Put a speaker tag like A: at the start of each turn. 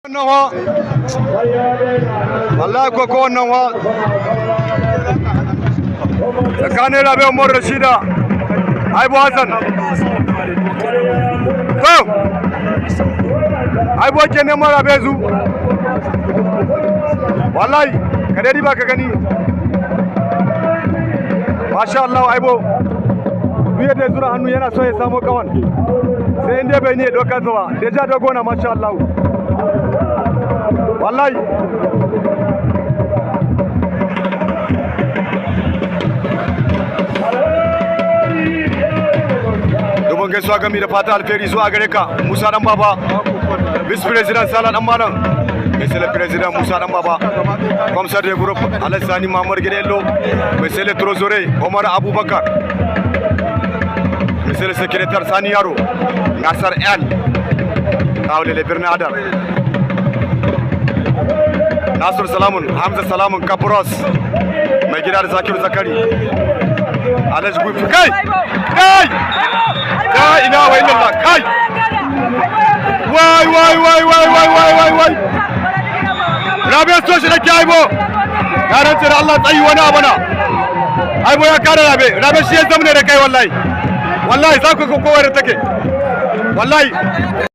A: wannan wallahi ko wannan tsakanin Rabi Umar Rashida Aibu Hassan ko Aibu ke neman Rabi zu wallahi ka dai ba ka gani masha Allah Aibu biye da zura hannu yana so ya samu kawan sai inda bai ne doka zuwa da ja dogo na masha Allah wallahi dubin gaisuwa gami da fata alferi zuwa gare ka Musa dan baba vice president Salah dan malam monsieur le président Musa dan baba commissaire de groupe Alassani Mamar Gidello monsieur le trésorier Omar Abubakar monsieur le secrétaire Sani Yaro Nasser El Tawle le Bernadar Nasir Salamun, Hamza Salamun, Kapros, mai gida da Zakir Zakari, Alhaji Gufi, kai! Ina wa illallah, kai! Wai! Rabi so shi da ke Aibo, ya rantse da Allah tsayi wani abana. Aibo ya kare Rabi shi ya zamne da kai wallahi. Wallahi za ku kowa da take. Wallahi.